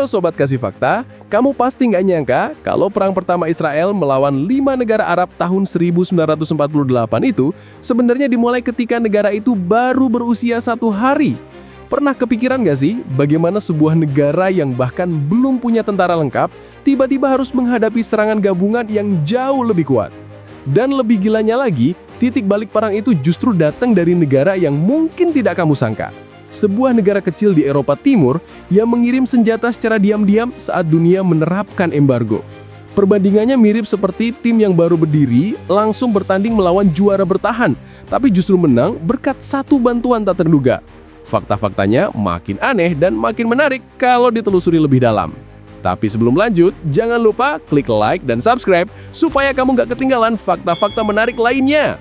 Halo Sobat Kasih Fakta, kamu pasti nggak nyangka kalau Perang Pertama Israel melawan 5 negara Arab tahun 1948 itu sebenarnya dimulai ketika negara itu baru berusia 1 hari. Pernah kepikiran nggak sih bagaimana sebuah negara yang bahkan belum punya tentara lengkap tiba-tiba harus menghadapi serangan gabungan yang jauh lebih kuat? Dan lebih gilanya lagi, titik balik perang itu justru datang dari negara yang mungkin tidak kamu sangka. Sebuah negara kecil di Eropa Timur yang mengirim senjata secara diam-diam saat dunia menerapkan embargo. Perbandingannya mirip seperti tim yang baru berdiri langsung bertanding melawan juara bertahan, tapi justru menang berkat satu bantuan tak terduga. Fakta-faktanya makin aneh dan makin menarik kalau ditelusuri lebih dalam. Tapi sebelum lanjut, jangan lupa klik like dan subscribe supaya kamu gak ketinggalan fakta-fakta menarik lainnya.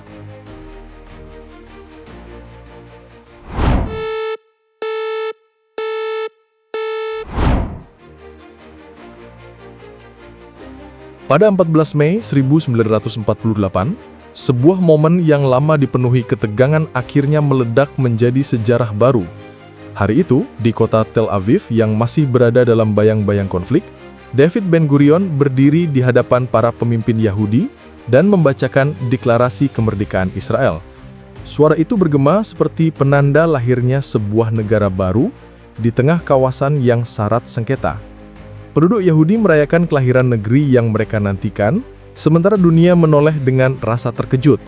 Pada 14 Mei 1948, sebuah momen yang lama dipenuhi ketegangan akhirnya meledak menjadi sejarah baru. Hari itu, di kota Tel Aviv yang masih berada dalam bayang-bayang konflik, David Ben-Gurion berdiri di hadapan para pemimpin Yahudi dan membacakan deklarasi kemerdekaan Israel. Suara itu bergema seperti penanda lahirnya sebuah negara baru di tengah kawasan yang syarat sengketa. Penduduk Yahudi merayakan kelahiran negeri yang mereka nantikan, sementara dunia menoleh dengan rasa terkejut.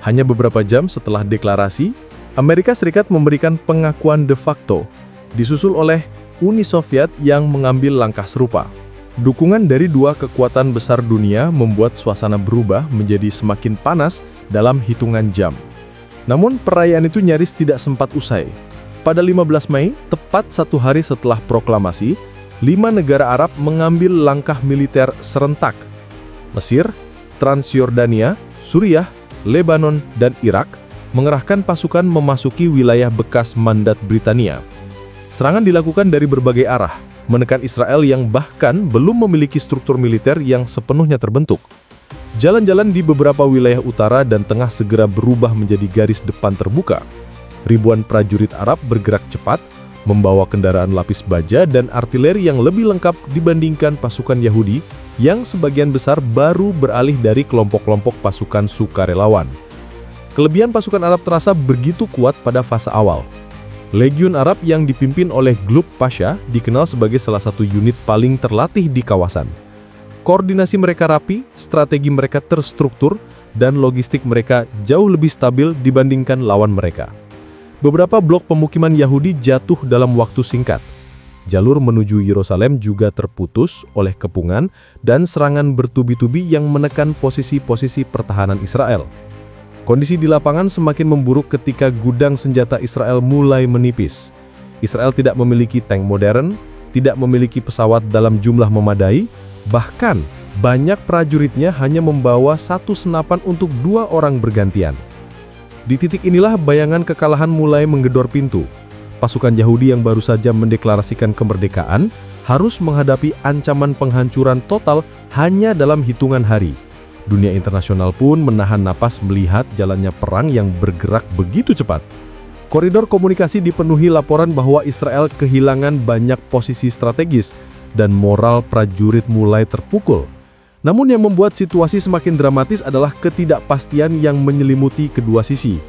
Hanya beberapa jam setelah deklarasi, Amerika Serikat memberikan pengakuan de facto, disusul oleh Uni Soviet yang mengambil langkah serupa. Dukungan dari dua kekuatan besar dunia membuat suasana berubah menjadi semakin panas dalam hitungan jam. Namun perayaan itu nyaris tidak sempat usai. Pada 15 Mei, tepat 1 hari setelah proklamasi, 5 negara Arab mengambil langkah militer serentak. Mesir, Transjordania, Suriah, Lebanon, dan Irak mengerahkan pasukan memasuki wilayah bekas mandat Britania. Serangan dilakukan dari berbagai arah, menekan Israel yang bahkan belum memiliki struktur militer yang sepenuhnya terbentuk. Jalan-jalan di beberapa wilayah utara dan tengah segera berubah menjadi garis depan terbuka. Ribuan prajurit Arab bergerak cepat, membawa kendaraan lapis baja dan artileri yang lebih lengkap dibandingkan pasukan Yahudi yang sebagian besar baru beralih dari kelompok-kelompok pasukan sukarelawan. Kelebihan pasukan Arab terasa begitu kuat pada fase awal. Legiun Arab yang dipimpin oleh Glub Pasha dikenal sebagai salah satu unit paling terlatih di kawasan. Koordinasi mereka rapi, strategi mereka terstruktur, dan logistik mereka jauh lebih stabil dibandingkan lawan mereka. Beberapa blok pemukiman Yahudi jatuh dalam waktu singkat. Jalur menuju Yerusalem juga terputus oleh kepungan dan serangan bertubi-tubi yang menekan posisi-posisi pertahanan Israel. Kondisi di lapangan semakin memburuk ketika gudang senjata Israel mulai menipis. Israel tidak memiliki tank modern, tidak memiliki pesawat dalam jumlah memadai, bahkan banyak prajuritnya hanya membawa satu senapan untuk 2 orang bergantian. Di titik inilah bayangan kekalahan mulai menggedor pintu. Pasukan Yahudi yang baru saja mendeklarasikan kemerdekaan harus menghadapi ancaman penghancuran total hanya dalam hitungan hari. Dunia internasional pun menahan napas melihat jalannya perang yang bergerak begitu cepat. Koridor komunikasi dipenuhi laporan bahwa Israel kehilangan banyak posisi strategis dan moral prajurit mulai terpukul. Namun yang membuat situasi semakin dramatis adalah ketidakpastian yang menyelimuti kedua sisi.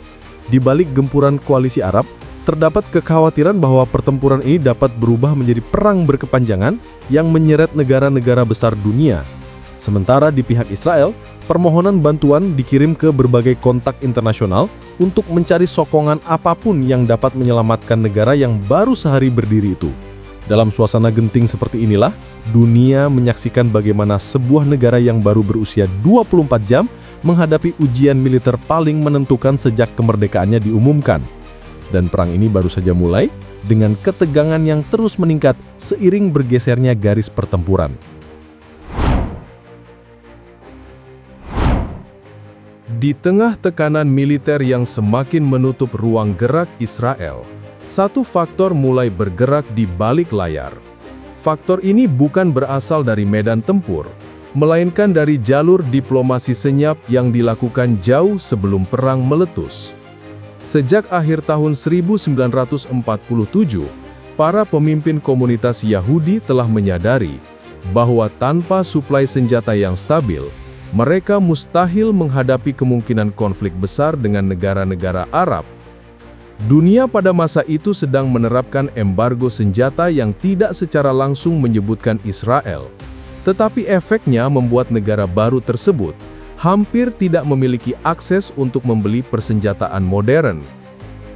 Di balik gempuran koalisi Arab, terdapat kekhawatiran bahwa pertempuran ini dapat berubah menjadi perang berkepanjangan yang menyeret negara-negara besar dunia. Sementara di pihak Israel, permohonan bantuan dikirim ke berbagai kontak internasional untuk mencari sokongan apapun yang dapat menyelamatkan negara yang baru sehari berdiri itu. Dalam suasana genting seperti inilah, dunia menyaksikan bagaimana sebuah negara yang baru berusia 24 jam menghadapi ujian militer paling menentukan sejak kemerdekaannya diumumkan. Dan perang ini baru saja mulai dengan ketegangan yang terus meningkat seiring bergesernya garis pertempuran. Di tengah tekanan militer yang semakin menutup ruang gerak Israel, satu faktor mulai bergerak di balik layar. Faktor ini bukan berasal dari medan tempur, melainkan dari jalur diplomasi senyap yang dilakukan jauh sebelum perang meletus. Sejak akhir tahun 1947, para pemimpin komunitas Yahudi telah menyadari bahwa tanpa suplai senjata yang stabil, mereka mustahil menghadapi kemungkinan konflik besar dengan negara-negara Arab. Dunia pada masa itu sedang menerapkan embargo senjata yang tidak secara langsung menyebutkan Israel, tetapi efeknya membuat negara baru tersebut hampir tidak memiliki akses untuk membeli persenjataan modern.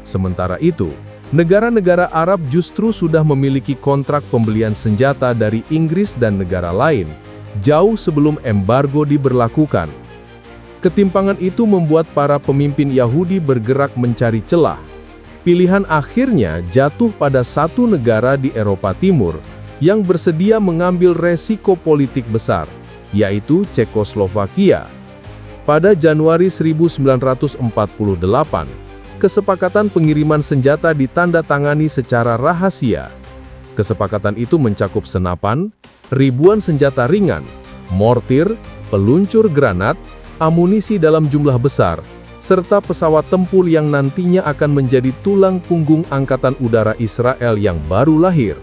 Sementara itu, negara-negara Arab justru sudah memiliki kontrak pembelian senjata dari Inggris dan negara lain, jauh sebelum embargo diberlakukan. Ketimpangan itu membuat para pemimpin Yahudi bergerak mencari celah. Pilihan akhirnya jatuh pada satu negara di Eropa Timur yang bersedia mengambil resiko politik besar, yaitu Cekoslovakia. Pada Januari 1948, kesepakatan pengiriman senjata ditandatangani secara rahasia. Kesepakatan itu mencakup senapan, ribuan senjata ringan, mortir, peluncur granat, amunisi dalam jumlah besar, serta pesawat tempur yang nantinya akan menjadi tulang punggung Angkatan Udara Israel yang baru lahir.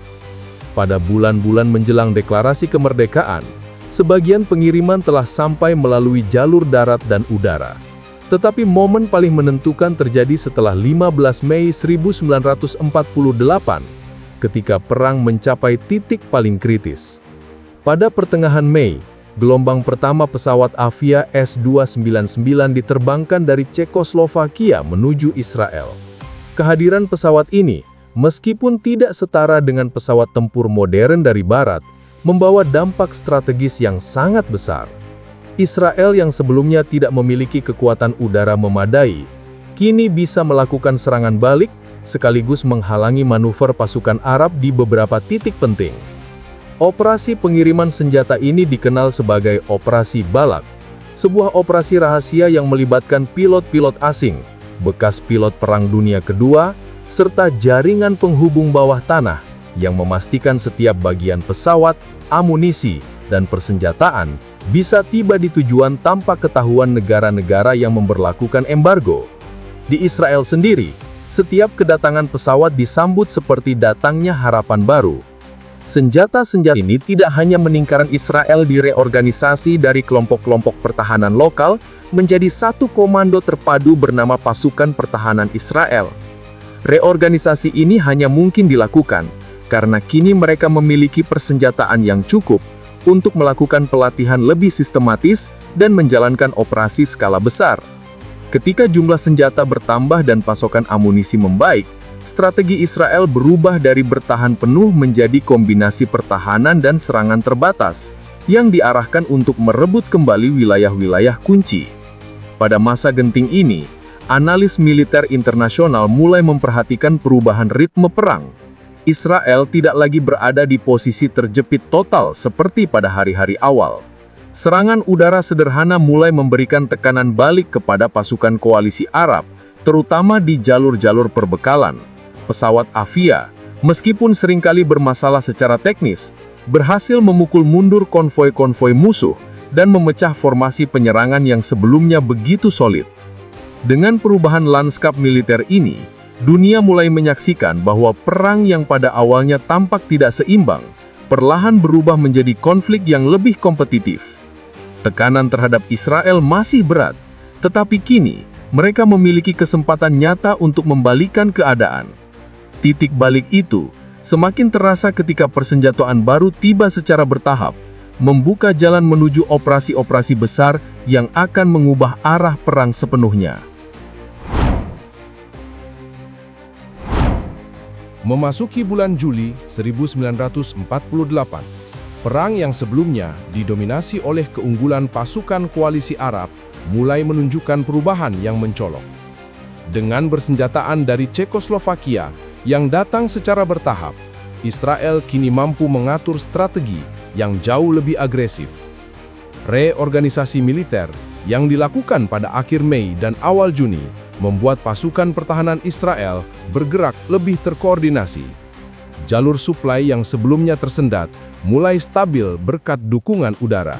Pada bulan-bulan menjelang deklarasi kemerdekaan, sebagian pengiriman telah sampai melalui jalur darat dan udara. Tetapi momen paling menentukan terjadi setelah 15 Mei 1948, ketika perang mencapai titik paling kritis. Pada pertengahan Mei, gelombang pertama pesawat Avia S-299 diterbangkan dari Cekoslovakia menuju Israel. Kehadiran pesawat ini, meskipun tidak setara dengan pesawat tempur modern dari Barat, membawa dampak strategis yang sangat besar. Israel yang sebelumnya tidak memiliki kekuatan udara memadai, kini bisa melakukan serangan balik sekaligus menghalangi manuver pasukan Arab di beberapa titik penting. Operasi pengiriman senjata ini dikenal sebagai Operasi Balak, sebuah operasi rahasia yang melibatkan pilot-pilot asing, bekas pilot Perang Dunia Kedua, serta jaringan penghubung bawah tanah yang memastikan setiap bagian pesawat, amunisi, dan persenjataan bisa tiba di tujuan tanpa ketahuan negara-negara yang memberlakukan embargo. Di Israel sendiri, setiap kedatangan pesawat disambut seperti datangnya harapan baru. Senjata-senjata ini tidak hanya meningkatkan Israel direorganisasi dari kelompok-kelompok pertahanan lokal menjadi satu komando terpadu bernama Pasukan Pertahanan Israel. Reorganisasi ini hanya mungkin dilakukan karena kini mereka memiliki persenjataan yang cukup untuk melakukan pelatihan lebih sistematis dan menjalankan operasi skala besar. Ketika jumlah senjata bertambah dan pasokan amunisi membaik, strategi Israel berubah dari bertahan penuh menjadi kombinasi pertahanan dan serangan terbatas, yang diarahkan untuk merebut kembali wilayah-wilayah kunci. Pada masa genting ini, analis militer internasional mulai memperhatikan perubahan ritme perang. Israel tidak lagi berada di posisi terjepit total seperti pada hari-hari awal. Serangan udara sederhana mulai memberikan tekanan balik kepada pasukan koalisi Arab, terutama di jalur-jalur perbekalan. Pesawat Avia, meskipun seringkali bermasalah secara teknis, berhasil memukul mundur konvoi-konvoi musuh dan memecah formasi penyerangan yang sebelumnya begitu solid. Dengan perubahan lanskap militer ini, dunia mulai menyaksikan bahwa perang yang pada awalnya tampak tidak seimbang, perlahan berubah menjadi konflik yang lebih kompetitif. Tekanan terhadap Israel masih berat, tetapi kini mereka memiliki kesempatan nyata untuk membalikkan keadaan. Titik balik itu semakin terasa ketika persenjataan baru tiba secara bertahap, membuka jalan menuju operasi-operasi besar yang akan mengubah arah perang sepenuhnya. Memasuki bulan Juli 1948, perang yang sebelumnya didominasi oleh keunggulan pasukan koalisi Arab mulai menunjukkan perubahan yang mencolok. Dengan bersenjataan dari Cekoslovakia yang datang secara bertahap, Israel kini mampu mengatur strategi yang jauh lebih agresif. Reorganisasi militer yang dilakukan pada akhir Mei dan awal Juni membuat pasukan pertahanan Israel bergerak lebih terkoordinasi. Jalur suplai yang sebelumnya tersendat mulai stabil berkat dukungan udara.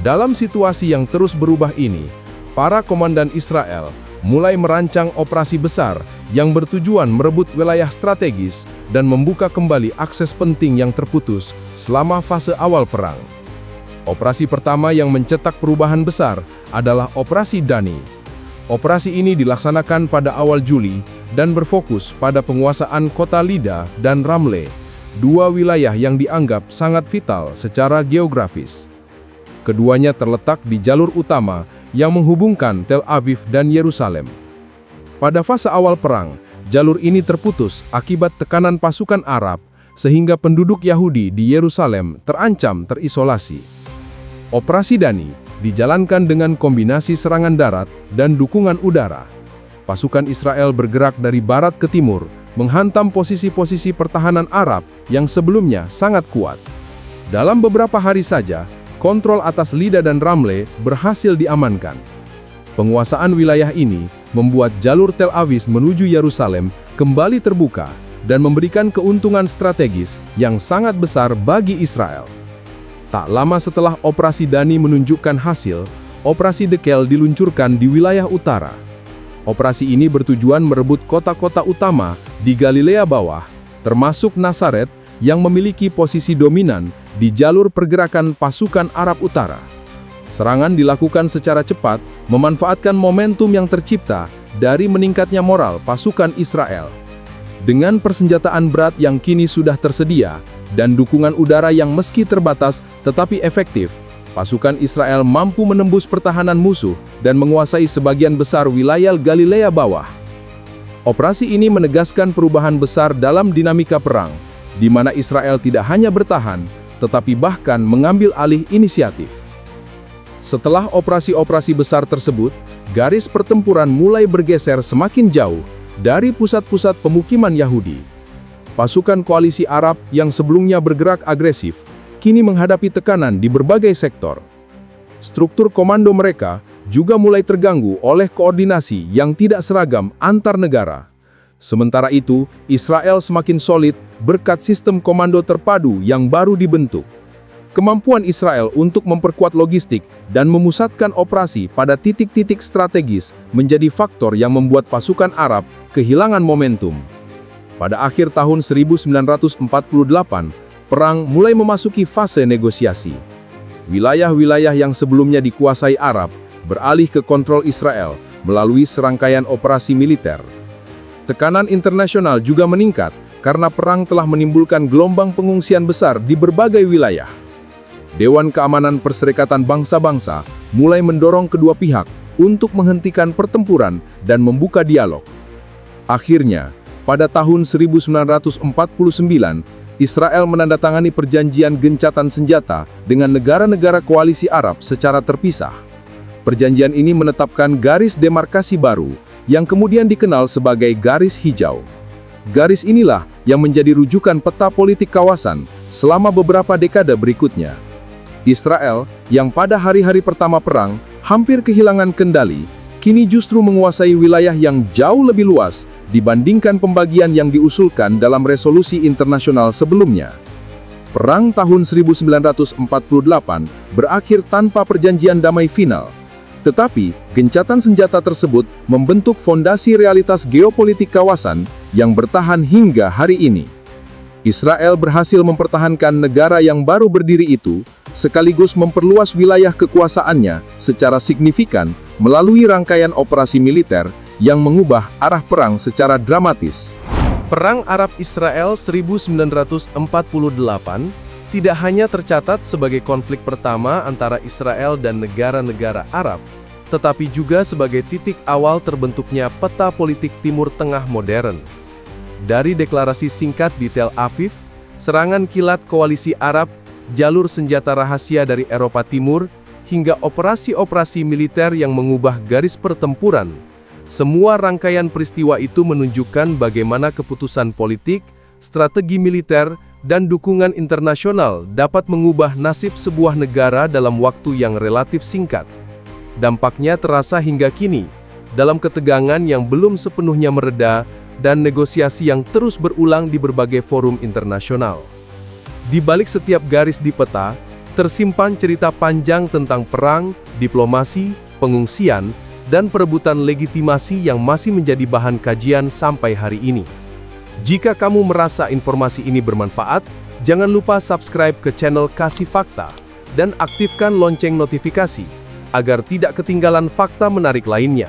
Dalam situasi yang terus berubah ini, para komandan Israel mulai merancang operasi besar yang bertujuan merebut wilayah strategis dan membuka kembali akses penting yang terputus selama fase awal perang. Operasi pertama yang mencetak perubahan besar adalah Operasi Dani. Operasi ini dilaksanakan pada awal Juli dan berfokus pada penguasaan kota Lida dan Ramle, dua wilayah yang dianggap sangat vital secara geografis. Keduanya terletak di jalur utama yang menghubungkan Tel Aviv dan Yerusalem. Pada fase awal perang, jalur ini terputus akibat tekanan pasukan Arab, sehingga penduduk Yahudi di Yerusalem terancam terisolasi. Operasi Dani dijalankan dengan kombinasi serangan darat dan dukungan udara. Pasukan Israel bergerak dari barat ke timur, menghantam posisi-posisi pertahanan Arab yang sebelumnya sangat kuat. Dalam beberapa hari saja, kontrol atas Lida dan Ramle berhasil diamankan. Penguasaan wilayah ini membuat jalur Tel Aviv menuju Yerusalem kembali terbuka dan memberikan keuntungan strategis yang sangat besar bagi Israel. Tak lama setelah Operasi Dani menunjukkan hasil, Operasi Dekel diluncurkan di wilayah utara. Operasi ini bertujuan merebut kota-kota utama di Galilea Bawah, termasuk Nazaret, yang memiliki posisi dominan di jalur pergerakan pasukan Arab Utara. Serangan dilakukan secara cepat, memanfaatkan momentum yang tercipta dari meningkatnya moral pasukan Israel. Dengan persenjataan berat yang kini sudah tersedia, dan dukungan udara yang meski terbatas tetapi efektif, pasukan Israel mampu menembus pertahanan musuh dan menguasai sebagian besar wilayah Galilea Bawah. Operasi ini menegaskan perubahan besar dalam dinamika perang, di mana Israel tidak hanya bertahan, tetapi bahkan mengambil alih inisiatif. Setelah operasi-operasi besar tersebut, garis pertempuran mulai bergeser semakin jauh dari pusat-pusat pemukiman Yahudi. Pasukan koalisi Arab yang sebelumnya bergerak agresif, kini menghadapi tekanan di berbagai sektor. Struktur komando mereka juga mulai terganggu oleh koordinasi yang tidak seragam antar negara. Sementara itu, Israel semakin solid berkat sistem komando terpadu yang baru dibentuk. Kemampuan Israel untuk memperkuat logistik dan memusatkan operasi pada titik-titik strategis menjadi faktor yang membuat pasukan Arab kehilangan momentum. Pada akhir tahun 1948, perang mulai memasuki fase negosiasi. Wilayah-wilayah yang sebelumnya dikuasai Arab beralih ke kontrol Israel melalui serangkaian operasi militer. Tekanan internasional juga meningkat karena perang telah menimbulkan gelombang pengungsian besar di berbagai wilayah. Dewan Keamanan Perserikatan Bangsa-Bangsa mulai mendorong kedua pihak untuk menghentikan pertempuran dan membuka dialog. Akhirnya, pada tahun 1949, Israel menandatangani perjanjian gencatan senjata dengan negara-negara koalisi Arab secara terpisah. Perjanjian ini menetapkan garis demarkasi baru, yang kemudian dikenal sebagai garis hijau. Garis inilah yang menjadi rujukan peta politik kawasan selama beberapa dekade berikutnya. Israel, yang pada hari-hari pertama perang hampir kehilangan kendali, kini justru menguasai wilayah yang jauh lebih luas dibandingkan pembagian yang diusulkan dalam resolusi internasional sebelumnya. Perang tahun 1948 berakhir tanpa perjanjian damai final. Tetapi, gencatan senjata tersebut membentuk fondasi realitas geopolitik kawasan yang bertahan hingga hari ini. Israel berhasil mempertahankan negara yang baru berdiri itu, sekaligus memperluas wilayah kekuasaannya secara signifikan melalui rangkaian operasi militer yang mengubah arah perang secara dramatis. Perang Arab-Israel 1948 tidak hanya tercatat sebagai konflik pertama antara Israel dan negara-negara Arab, tetapi juga sebagai titik awal terbentuknya peta politik Timur Tengah modern. Dari deklarasi singkat di Tel Aviv, serangan kilat koalisi Arab, jalur senjata rahasia dari Eropa Timur, hingga operasi-operasi militer yang mengubah garis pertempuran, semua rangkaian peristiwa itu menunjukkan bagaimana keputusan politik, strategi militer, dan dukungan internasional dapat mengubah nasib sebuah negara dalam waktu yang relatif singkat. Dampaknya terasa hingga kini, dalam ketegangan yang belum sepenuhnya mereda, dan negosiasi yang terus berulang di berbagai forum internasional. Di balik setiap garis di peta, tersimpan cerita panjang tentang perang, diplomasi, pengungsian, dan perebutan legitimasi yang masih menjadi bahan kajian sampai hari ini. Jika kamu merasa informasi ini bermanfaat, jangan lupa subscribe ke channel Kasih Fakta dan aktifkan lonceng notifikasi agar tidak ketinggalan fakta menarik lainnya.